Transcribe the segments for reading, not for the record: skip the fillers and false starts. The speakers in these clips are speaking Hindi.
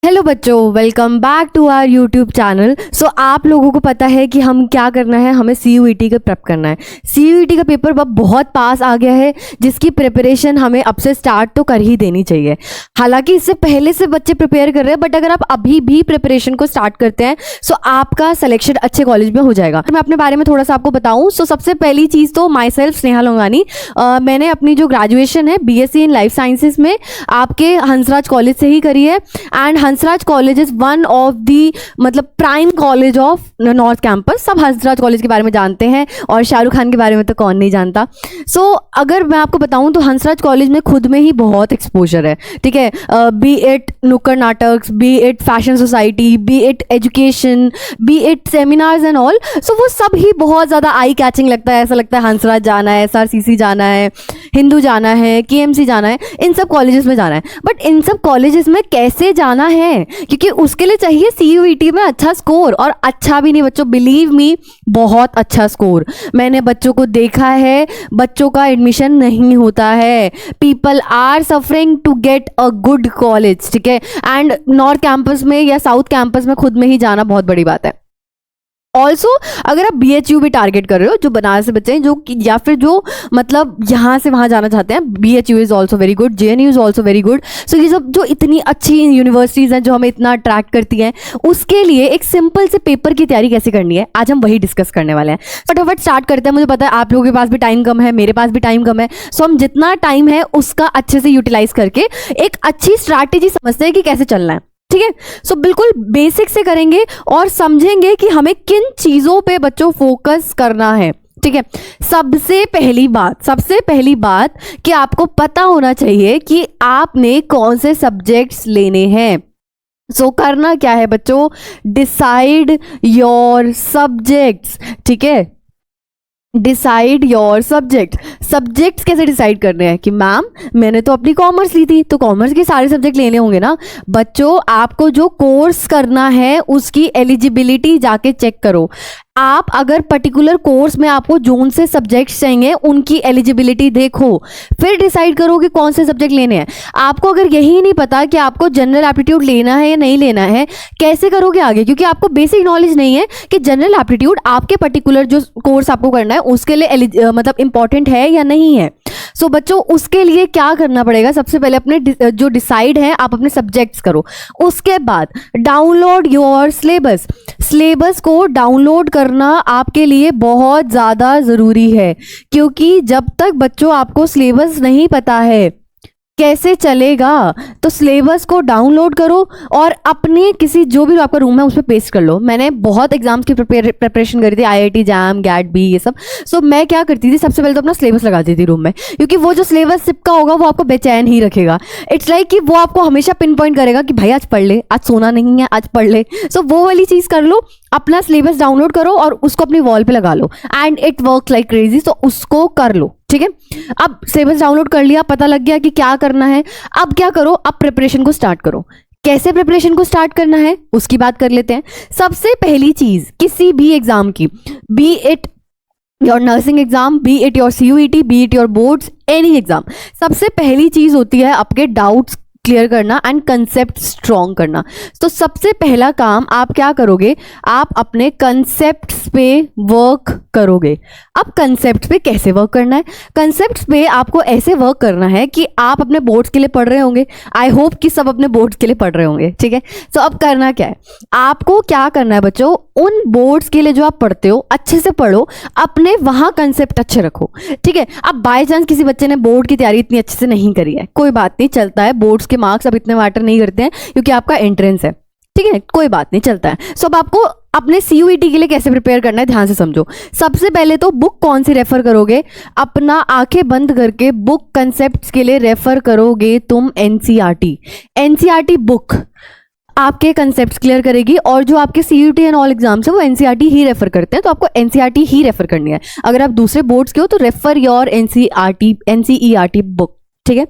हेलो बच्चों, welcome back to our YouTube channel. So आप लोगों को पता है कि हम क्या करना है, हमें CUET का प्रेप करना है। CUET का पेपर अब बहुत पास आ गया है, जिसकी प्रिपरेशन हमें अब से स्टार्ट तो कर ही देनी चाहिए। हालांकि इससे पहले से बच्चे प्रिपेयर कर रहे हैं, बट अगर आप अभी भी प्रिपरेशन को स्टार्ट करते हैं सो आपका सिलेक्शन अच्छे कॉलेज में हो जाएगा। मैं अपने बारे में थोड़ा सा आपको बताऊँ। सो सबसे पहली चीज़ तो माई सेल्फ स्नेहा लोंगानी। मैंने अपनी जो ग्रेजुएशन है BSc इन लाइफ साइंसेज में आपके हंसराज कॉलेज से ही करी है। And Hansraj college is one of the prime college of north campus. सब हंसराज कॉलेज के बारे में जानते हैं और शाहरुख खान के बारे में तो कौन नहीं जानता। सो अगर मैं आपको बताऊं तो हंसराज कॉलेज में खुद में ही बहुत एक्सपोजर है, ठीक है। बी इट नुक्कड़ नाटक, be it fashion society, be it education, be it seminars and all. So वो सब ही बहुत ज़्यादा आई कैचिंग लगता है। ऐसा लगता है हंसराज जाना है, SRCC जाना है, हिंदू जाना है, KMC जाना है, इन सब कॉलेजेस में जाना है। बट इन सब कॉलेजेस में कैसे जाना है, क्योंकि उसके लिए चाहिए CUET में अच्छा स्कोर। और अच्छा भी नहीं बच्चों, बिलीव मी, बहुत अच्छा स्कोर। मैंने बच्चों को देखा है, बच्चों का एडमिशन नहीं होता है। People are suffering to get a good college, ठीक है। एंड नॉर्थ कैंपस में या साउथ कैंपस में खुद में ही जाना बहुत बड़ी बात है। ऑल्सो अगर आप BHU भी टारगेट कर रहे हो, जो बनारस से बच्चे हैं, जो या फिर जो यहाँ से वहाँ जाना चाहते हैं, BHU is also very good, JNU is also very good. So ये सब जो इतनी अच्छी यूनिवर्सिटीज़ हैं जो हमें इतना अट्रैक्ट करती हैं, उसके लिए एक सिंपल से पेपर की तैयारी कैसे करनी है, आज हम वही डिस्कस करने वाले हैं। फटाफट स्टार्ट करते हैं। मुझे पता है आप लोगों के पास भी टाइम कम है, मेरे पास भी टाइम कम है। सो हम जितना टाइम है उसका अच्छे से यूटिलाइज करके एक अच्छी स्ट्रैटेजी समझते हैं कि कैसे चलना है, ठीक है। सो बिल्कुल बेसिक से करेंगे और समझेंगे कि हमें किन चीजों पे बच्चों फोकस करना है, ठीक है। सबसे पहली बात कि आपको पता होना चाहिए कि आपने कौन से सब्जेक्ट्स लेने हैं। सो करना क्या है बच्चों, डिसाइड योर सब्जेक्ट्स, ठीक है। डिसाइड योर सब्जेक्ट्स कैसे डिसाइड करने हैं कि मैम मैंने तो अपनी कॉमर्स ली थी तो कॉमर्स के सारे सब्जेक्ट लेने होंगे ना। बच्चों आपको जो कोर्स करना है उसकी एलिजिबिलिटी जाके चेक करो। आप अगर पर्टिकुलर कोर्स में आपको जोन से सब्जेक्ट्स चाहिए, उनकी एलिजिबिलिटी देखो, फिर डिसाइड करो कि कौन से सब्जेक्ट लेने हैं। आपको अगर यही नहीं पता कि आपको जनरल एप्टीट्यूड लेना है या नहीं लेना है, कैसे करोगे आगे, क्योंकि आपको बेसिक नॉलेज नहीं है कि जनरल एप्टीट्यूड आपके पर्टिकुलर जो कोर्स आपको करना है उसके लिए इंपॉर्टेंट है या नहीं है। सो बच्चों उसके लिए क्या करना पड़ेगा, सबसे पहले अपने जो डिसाइड है आप अपने सब्जेक्ट्स करो। उसके बाद डाउनलोड योर सिलेबस को डाउनलोड करना आपके लिए बहुत ज़्यादा ज़रूरी है, क्योंकि जब तक बच्चों आपको सिलेबस नहीं पता है कैसे चलेगा, तो सिलेबस को डाउनलोड करो और अपने किसी जो भी आपका रूम है उस पर पेस्ट कर लो। मैंने बहुत एग्जाम्स की प्रिपरेशन करी थी, IIT JAM GAT B ये सब। सो मैं क्या करती थी, सबसे पहले तो अपना सिलेबस लगाती थी रूम में, क्योंकि वो जो सिलेबस चिपका होगा वो आपको बेचैन ही रखेगा। इट्स लाइक कि वो आपको हमेशा पिन पॉइंट करेगा कि भाई आज पढ़ ले, आज सोना नहीं है, आज पढ़ ले। सो वो वाली चीज़ कर लो, अपना सिलेबस डाउनलोड करो और उसको अपनी वॉल पे लगा लो। And it work like crazy. तो उसको कर लो, ठीक है। अब सिलेबस डाउनलोड कर लिया, पता लग गया कि क्या करना है। अब क्या करो, अब प्रिपरेशन को स्टार्ट करो। कैसे प्रिपरेशन को स्टार्ट करना है उसकी बात कर लेते हैं। सबसे पहली चीज किसी भी एग्जाम की, B it your nursing exam, B it your CUET, B it your boards, any exam, सबसे पहली चीज होती है आपके डाउट्स क्लियर करना एंड कंसेप्ट स्ट्रॉन्ग करना। तो सबसे पहला काम आप क्या करोगे, आप अपने कंसेप्ट्स पे वर्क करोगे। अब कंसेप्ट पे कैसे वर्क करना है, कंसेप्ट्स पे आपको ऐसे वर्क करना है कि आप अपने बोर्ड्स के लिए पढ़ रहे होंगे। आई होप कि सब अपने बोर्ड्स के लिए पढ़ रहे होंगे, ठीक है। तो अब करना क्या है, आपको क्या करना है बच्चों, उन बोर्ड्स के लिए जो आप पढ़ते हो अच्छे से पढ़ो, अपने वहां कंसेप्ट अच्छे रखो, ठीक है। अब बाय चांस किसी बच्चे ने बोर्ड की तैयारी इतनी अच्छे से नहीं करी है, कोई बात नहीं, चलता है। बोर्ड्स के मार्क्स अब इतने मैटर नहीं करते हैं क्योंकि आपका एंट्रेंस है, ठीक है, कोई बात नहीं, चलता है। सो अब आपको अपने CUET के लिए कैसे प्रिपेयर करना है ध्यान से समझो। सबसे पहले तो बुक कौन सी रेफर करोगे, अपना आंखें बंद करके बुक कंसेप्ट्स के लिए रेफर करोगे तुम NCERT बुक आपके कंसेप्ट्स क्लियर करेगी। और जो आपके CUET एंड ऑल एग्जाम्स है वो NCERT ही रेफर करते हैं, तो आपको NCERT ही रेफर करनी है। अगर आप दूसरे बोर्ड्स के हो तो रेफर योर NCERT बुक, ठीक है।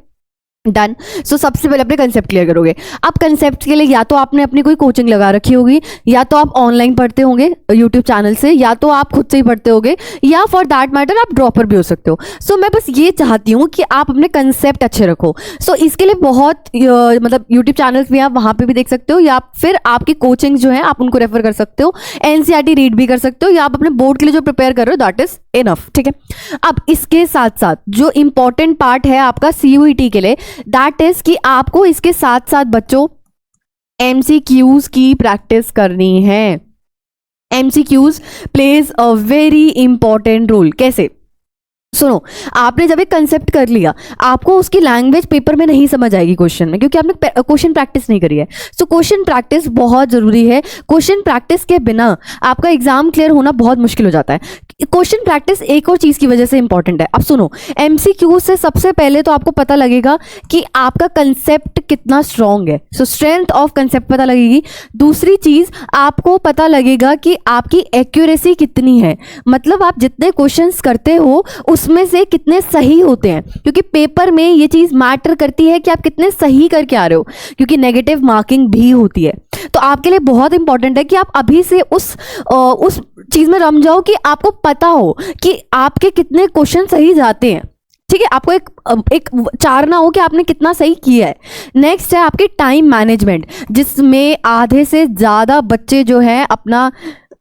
डन। सो सबसे पहले अपने कंसेप्ट क्लियर करोगे। अब कंसेप्ट के लिए या तो आपने अपनी कोई कोचिंग लगा रखी होगी, या तो आप ऑनलाइन पढ़ते होंगे यूट्यूब चैनल से, या तो आप खुद से ही पढ़ते होगे, या फॉर दैट मैटर आप ड्रॉपर भी हो सकते हो। सो मैं बस ये चाहती हूँ कि आप अपने कंसेप्ट अच्छे रखो। सो इसके लिए बहुत मतलब यूट्यूब चैनल्स भी आप वहाँ पे भी देख सकते हो, या फिर आपकी कोचिंग जो है आप उनको रेफर कर सकते हो, एनसीईआरटी रीड भी कर सकते हो, या आप अपने बोर्ड के लिए जो प्रिपेयर कर रहे हो दैट इज इनफ। ठीक है, अब इसके साथ साथ जो इंपॉर्टेंट पार्ट है आपका सीयूईटी के लिए, दैट इज कि आपको इसके साथ साथ बच्चों एमसीक्यूज की प्रैक्टिस करनी है। MCQs plays a very important role. कैसे? सुनो, आपने जब एक कंसेप्ट कर लिया, आपको उसकी लैंग्वेज पेपर में नहीं समझ आएगी क्वेश्चन में, क्योंकि आपने क्वेश्चन प्रैक्टिस नहीं करी है। सो क्वेश्चन प्रैक्टिस बहुत जरूरी है। क्वेश्चन प्रैक्टिस के बिना आपका एग्जाम क्लियर होना बहुत मुश्किल हो जाता है। क्वेश्चन प्रैक्टिस एक और चीज की वजह से इंपॉर्टेंट है। अब सुनो, एमसीक्यू से सबसे पहले तो आपको पता लगेगा कि आपका कंसेप्ट कितना स्ट्रांग है। सो स्ट्रेंथ ऑफ कंसेप्ट पता लगेगी। दूसरी चीज आपको पता लगेगा कि आपकी एक्यूरेसी कितनी है, मतलब आप जितने क्वेश्चंस करते हो उसमें से कितने सही होते हैं, क्योंकि पेपर में ये चीज मैटर करती है कि आप कितने सही करके आ रहे हो, क्योंकि नेगेटिव मार्किंग भी होती है। तो आपके लिए बहुत इंपॉर्टेंट है कि आप अभी से उस चीज में रम जाओ कि आपको पता हो कि आपके कितने क्वेश्चन सही जाते हैं। ठीक है, आपको एक चारना हो कि आपने कितना सही किया है। नेक्स्ट है आपके टाइम मैनेजमेंट, जिसमें आधे से ज़्यादा बच्चे जो हैं अपना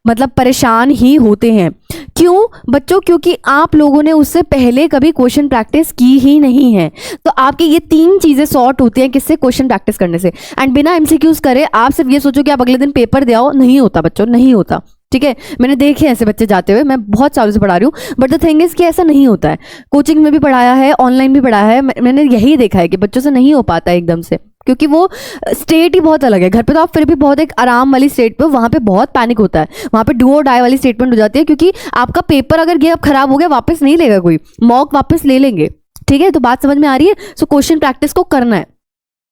मतलब परेशान ही होते हैं। क्यों बच्चों? क्योंकि आप लोगों ने उससे पहले कभी क्वेश्चन प्रैक्टिस की ही नहीं है। तो आपकी ये तीन चीज़ें सॉर्ट होती हैं किससे? क्वेश्चन प्रैक्टिस करने से। एंड बिना एमसीक्यूज करे आप सिर्फ ये सोचो कि आप अगले दिन पेपर दे आओ, नहीं होता बच्चों, नहीं होता। ठीक है, मैंने देखे ऐसे बच्चे जाते हुए, मैं बहुत सालों से पढ़ा रही हूँ, बट द थिंग इज कि ऐसा नहीं होता है। कोचिंग में भी पढ़ाया है, ऑनलाइन भी पढ़ाया है, मैंने यही देखा है कि बच्चों से नहीं हो पाता है एकदम से, क्योंकि वो स्टेट ही बहुत अलग है। घर पे तो आप फिर भी बहुत एक आराम वाली स्टेट पे, वहाँ पे बहुत पैनिक होता है, वहाँ पे डू और डाई वाली स्टेटमेंट हो जाती है, क्योंकि आपका पेपर अगर ये अब खराब हो गया वापस नहीं लेगा कोई, मॉक वापस ले लेंगे। ठीक है, तो बात समझ में आ रही है? सो क्वेश्चन प्रैक्टिस को करना है।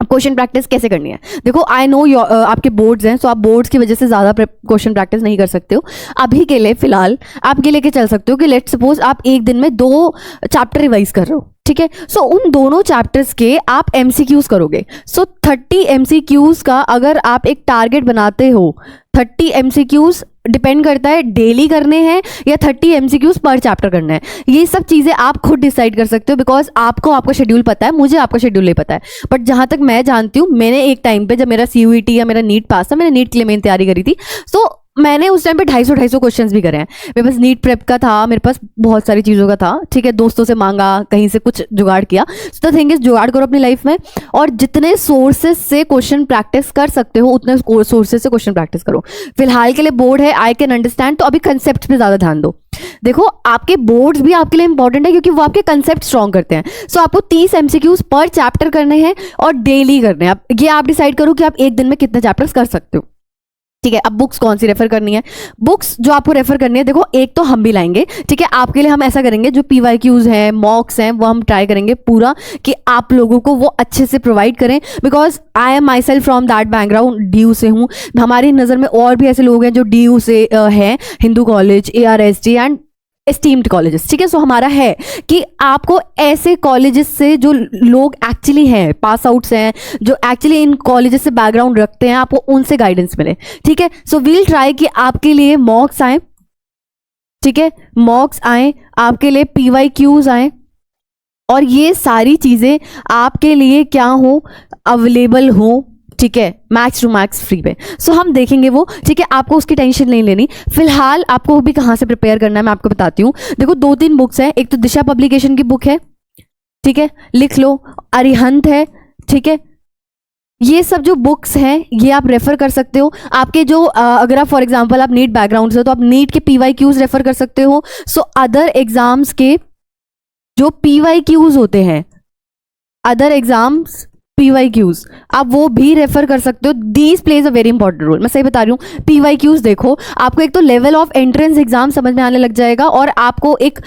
अब क्वेश्चन प्रैक्टिस कैसे करनी है? देखो, आई नो आपके बोर्ड्स हैं, सो आप बोर्ड्स की वजह से ज़्यादा क्वेश्चन प्रैक्टिस नहीं कर सकते हो। अभी के लिए फिलहाल आप ये लेके चल सकते हो कि लेट्स सपोज आप एक दिन में 2 चैप्टर रिवाइज कर रहे हो। ठीक है, सो उन दोनों चैप्टर्स के आप एमसीक्यूज करोगे। सो 30 एमसीक्यूज का अगर आप एक टारगेट बनाते हो, 30 एमसीक्यूज डिपेंड करता है डेली करने हैं या 30 एमसीक्यूज पर चैप्टर करना है। ये सब चीज़ें आप खुद डिसाइड कर सकते हो, बिकॉज आपको आपका शेड्यूल पता है, मुझे आपका शेड्यूल नहीं पता है। बट जहाँ तक मैं जानती हूँ, मैंने एक टाइम पे जब मेरा सीयूईटी या मेरा नीट पास था, मैंने नीट के लिए मेन तैयारी करी थी, सो मैंने उस टाइम पे 250 क्वेश्चंस भी करे हैं। मेरे पास नीट प्रेप का था, मेरे पास बहुत सारी चीज़ों का था। ठीक है, दोस्तों से मांगा, कहीं से कुछ जुगाड़ किया। सो द थिंग इज, जुगाड़ करो अपनी लाइफ में, और जितने सोर्सेज से क्वेश्चन प्रैक्टिस कर सकते हो उतने सोर्सेज से क्वेश्चन प्रैक्टिस करो। फिलहाल के लिए बोर्ड है, आई कैन अंडरस्टैंड, तो अभी कंसेप्ट पे ज़्यादा ध्यान दो। देखो, आपके बोर्ड्स भी आपके लिए इंपॉर्टेंट है, क्योंकि वो आपके कंसेप्ट स्ट्रॉन्ग करते हैं। सो आपको 30 एमसीक्यूज पर चैप्टर करने हैं और डेली करने हैं। ये आप डिसाइड करो कि आप एक दिन में कितने चैप्टर्स कर सकते हो। ठीक है, अब बुक्स कौन सी रेफर करनी है? बुक्स जो आपको रेफर करनी है, देखो, एक तो हम भी लाएंगे। ठीक है, आपके लिए हम ऐसा करेंगे, जो पीवाईक्यूज हैं, मॉक्स हैं, वो हम ट्राई करेंगे पूरा कि आप लोगों को वो अच्छे से प्रोवाइड करें, because I am my self from that background, DU से हूँ। हमारी नज़र में और भी ऐसे लोग हैं जो DU से हैं, Hindu college, ARSD and esteemed colleges. ठीक है, सो हमारा है कि आपको ऐसे कॉलेजेस से जो लोग एक्चुअली हैं, पास आउट्स हैं, जो एक्चुअली इन कॉलेजेस से बैकग्राउंड रखते हैं, आपको उनसे गाइडेंस मिले। ठीक है, सो वील ट्राई कि आपके लिए मॉक्स आए। ठीक है, मॉक्स आए, आपके लिए PYQs आए, और ये सारी चीज़ें आपके लिए क्या हो, अवेलेबल हो। ठीक है, मैक्स टू मैक्स फ्री पे। सो हम देखेंगे वो। ठीक है, आपको उसकी टेंशन नहीं लेनी। फिलहाल आपको भी कहाँ से प्रिपेयर करना है मैं आपको बताती हूँ। देखो, 2-3 बुक्स हैं। एक तो दिशा पब्लिकेशन की बुक है, ठीक है, लिख लो। अरिहंत है, ठीक है, ये सब जो बुक्स हैं ये आप रेफर कर सकते हो। आपके जो अगर आप फॉर एग्जांपल आप नीट बैकग्राउंड से हो, तो आप नीट के PYQs रेफर कर सकते हो। सो अदर एग्जाम्स के जो PYQs होते हैं, अदर एग्जाम्स PYQs, आप वो भी रेफर कर सकते हो। These plays a very important role. मैं सही बता रही हूँ। PYQs देखो, आपको एक तो लेवल ऑफ एंट्रेंस एग्जाम समझ में आने लग जाएगा, और आपको एक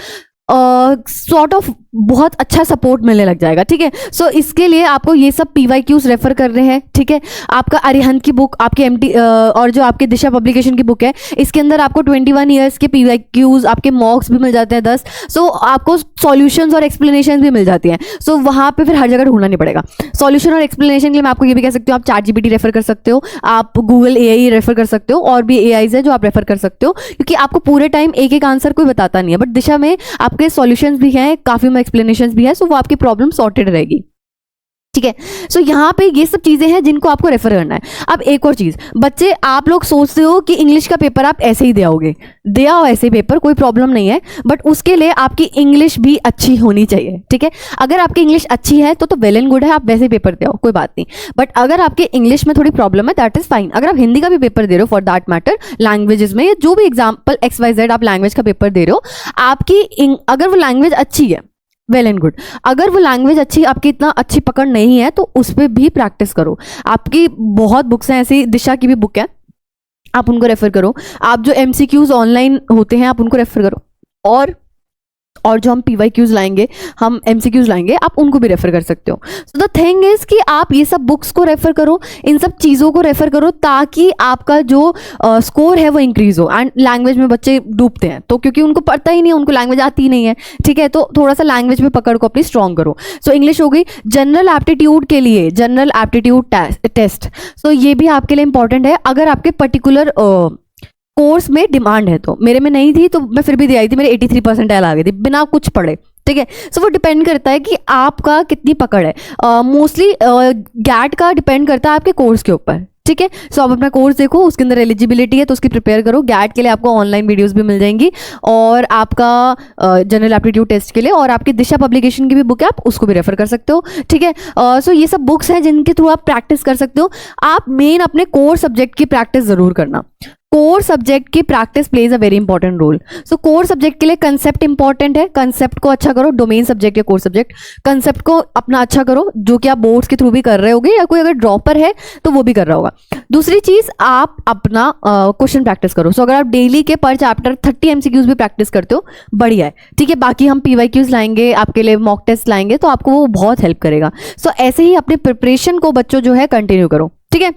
सॉर्ट ऑफ बहुत अच्छा सपोर्ट मिलने लग जाएगा, ठीक है। सो इसके लिए आपको ये सब PYQs रेफर कर रहे हैं, ठीक है। आपका अरिहंत की बुक, आपके MT और जो आपके दिशा पब्लिकेशन की बुक है, इसके अंदर आपको 21 ईयर्स के PYQs, आपके मॉक्स भी मिल जाते हैं 10। सो आपको सॉल्यूशंस और एक्सप्लेनेशन भी मिल जाती हैं। सो वहाँ पे फिर हर जगह ढूंढना नहीं पड़ेगा। सॉल्यूशन और एक्सप्लेनेशन के लिए मैं आपको ये भी कह सकती हूँ, आप ChatGPT रेफर कर सकते हो, आप गूगल AI रेफर कर सकते हो, और भी AIs है जो आप रेफर कर सकते हो, क्योंकि आपको पूरे टाइम एक एक आंसर कोई बताता नहीं है। बट दिशा में आपके सॉल्यूशंस भी हैं, काफी में एक्सप्लेनेशंस भी है, सो वो आपकी प्रॉब्लम सॉर्टेड रहेगी, ठीक है। सो यहाँ पे ये सब चीजें हैं जिनको आपको रेफर करना है। अब एक और चीज, बच्चे आप लोग सोचते हो कि इंग्लिश का पेपर आप ऐसे ही दे आओगे, दे आओ ऐसे ही पेपर, कोई प्रॉब्लम नहीं है, बट उसके लिए आपकी इंग्लिश भी अच्छी होनी चाहिए, ठीक है। अगर आपकी इंग्लिश अच्छी है तो वेल एंड गुड है, आप वैसे ही पेपर दे आओ, कोई बात नहीं। बट अगर आपके इंग्लिश में थोड़ी प्रॉब्लम है, दैट इज फाइन। अगर आप हिंदी का भी पेपर दे रहे हो, फॉर दैट मैटर लैंग्वेजेस में, या जो भी एग्जाम्पल XYZ आप लैंग्वेज का पेपर दे रहे हो, आपकी अगर वो लैंग्वेज अच्छी है, वेल एंड गुड। अगर वो लैंग्वेज अच्छी, आपकी इतना अच्छी पकड़ नहीं है, तो उस पर भी प्रैक्टिस करो। आपकी बहुत बुक्स हैं ऐसी, दिशा की भी बुक है, आप उनको रेफर करो। आप जो MCQs ऑनलाइन होते हैं, आप उनको रेफर करो। और जो हम PYQs लाएंगे, हम MCQs लाएंगे, आप उनको भी रेफर कर सकते हो। सो द थिंग इज कि आप ये सब बुक्स को रेफर करो, इन सब चीज़ों को रेफर करो, ताकि आपका जो स्कोर है वो इंक्रीज हो। एंड लैंग्वेज में बच्चे डूबते हैं, तो क्योंकि उनको पता ही नहीं है, उनको लैंग्वेज आती ही नहीं है, ठीक है। तो थोड़ा सा लैंग्वेज में पकड़ को अपनी स्ट्रॉन्ग करो। सो इंग्लिश हो गई। जनरल एप्टीट्यूड के लिए जनरल एप्टीट्यूड टेस्ट, सो ये भी आपके लिए इंपॉर्टेंट है। अगर आपके पर्टिकुलर कोर्स में डिमांड है, तो मेरे में नहीं थी तो मैं फिर भी दे आई थी, मेरे 83 परसेंटाइल आ गई थी बिना कुछ पढ़े, ठीक है। सो वो डिपेंड करता है कि आपका कितनी पकड़ है। मोस्टली गैट का डिपेंड करता है आपके कोर्स के ऊपर, ठीक है। सो आप अपना कोर्स देखो, उसके अंदर एलिजिबिलिटी है तो उसकी प्रिपेयर करो। गैट के लिए आपको ऑनलाइन वीडियोस भी मिल जाएंगी, और आपका जनरल एप्टीट्यूड टेस्ट के लिए, और आपकी दिशा पब्लिकेशन की भी बुक है, आप उसको भी रेफर कर सकते हो, ठीक है। सो ये सब बुक्स हैं जिनके थ्रू आप प्रैक्टिस कर सकते हो। आप मेन अपने कोर सब्जेक्ट की प्रैक्टिस जरूर करना। कोर सब्जेक्ट की practice plays a very important role. So core subject के लिए कंसेप्ट इंपॉर्टेंट है, कंसेप्ट को अच्छा करो। डोमेन सब्जेक्ट या कोर सब्जेक्ट, कंसेप्ट को अपना अच्छा करो, जो कि आप बोर्ड्स के थ्रू भी कर रहे होगे, या कोई अगर ड्रॉपर है तो वो भी कर रहा होगा। दूसरी चीज, आप अपना क्वेश्चन प्रैक्टिस करो। सो अगर आप डेली के पर चैप्टर 30 MCQs भी प्रैक्टिस करते हो, बढ़िया है, ठीक है। बाकी हम PYQs लाएंगे, आपके लिए मॉक टेस्ट लाएंगे, तो आपको वो बहुत हेल्प करेगा। सो ऐसे ही अपने प्रिपरेशन को बच्चों जो है कंटिन्यू करो, ठीक है।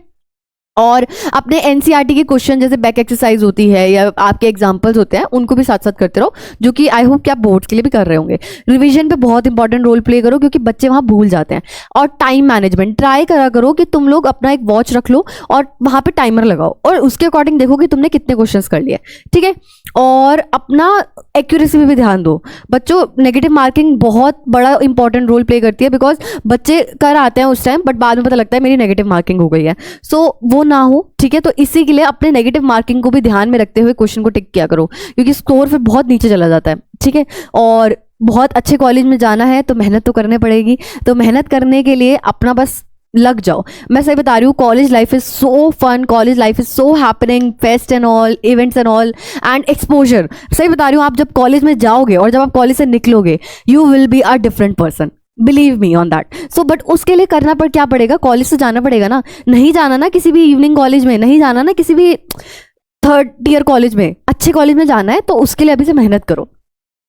और अपने NCERT के क्वेश्चन जैसे बैक एक्सरसाइज होती है, या आपके एग्जांपल्स होते हैं, उनको भी साथ साथ करते रहो, जो कि आई होप कि आप बोर्ड्स के लिए भी कर रहे होंगे। रिवीजन पे बहुत इंपॉर्टेंट रोल प्ले करो, क्योंकि बच्चे वहाँ भूल जाते हैं। और टाइम मैनेजमेंट ट्राई करा करो कि तुम लोग अपना एक वॉच रख लो और वहाँ पे टाइमर लगाओ, और उसके अकॉर्डिंग देखो कि तुमने कितने क्वेश्चंस कर लिए, ठीक है। और अपना एक्यूरेसी में भी ध्यान दो। बच्चों, नेगेटिव मार्किंग बहुत बड़ा इंपॉर्टेंट रोल प्ले करती है, बिकॉज बच्चे कर आते हैं उस टाइम, बट बाद में पता लगता है मेरी नेगेटिव मार्किंग हो गई है। सो वो ना हो, ठीक है। तो इसी के लिए अपने नेगेटिव मार्किंग को भी ध्यान में रखते हुए क्वेश्चन को टिक किया करो, क्योंकि स्कोर फिर बहुत नीचे चला जाता है, ठीक है। और बहुत अच्छे कॉलेज में जाना है तो मेहनत तो करनी पड़ेगी, तो मेहनत करने के लिए अपना बस लग जाओ। मैं सही बता रही हूँ, college life is so fun, college life is so happening, fest and all, events and all, and exposure. सही बता रही हूँ, आप जब कॉलेज में जाओगे और जब आप कॉलेज से निकलोगे, you will be a different person, believe me on that. So but उसके लिए करना पर क्या पड़ेगा, कॉलेज से जाना पड़ेगा ना। नहीं जाना ना किसी भी इवनिंग कॉलेज में, नहीं जाना ना किसी भी 3rd ईयर कॉलेज में, अच्छे कॉलेज में जाना है, तो उसके लिए अभी से मेहनत करो,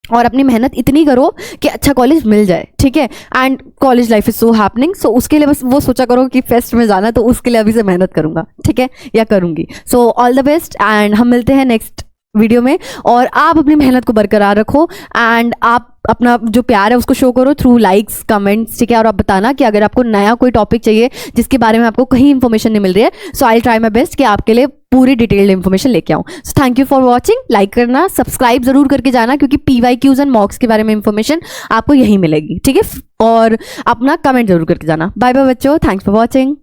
और अपनी मेहनत इतनी करो कि अच्छा कॉलेज मिल जाए, ठीक है। And college life is so happening, so उसके लिए बस वो सोचा करो कि फेस्ट में जाना है, तो उसके लिए अभी से मेहनत करूंगा, ठीक है, या करूंगी। So all the best, and हम मिलते हैं नेक्स्ट वीडियो में। और आप अपनी मेहनत को बरकरार रखो, एंड आप अपना जो प्यार है उसको शो करो थ्रू लाइक्स, कमेंट्स, ठीक है। और आप बताना कि अगर आपको नया कोई टॉपिक चाहिए जिसके बारे में आपको कहीं इंफॉर्मेशन नहीं मिल रही है, सो आई ट्राई माई बेस्ट कि आपके लिए पूरी डिटेल्ड इंफॉर्मेशन लेके आऊँ। So thank you for watching. Like करना, सब्सक्राइब जरूर करके जाना, क्योंकि PYQs एंड मॉक्स के बारे में इंफॉर्मेशन आपको यहीं मिलेगी, ठीक है। और अपना कमेंट जरूर करके जाना। बाय बाय बच्चों, थैंक्स फॉर वॉचिंग।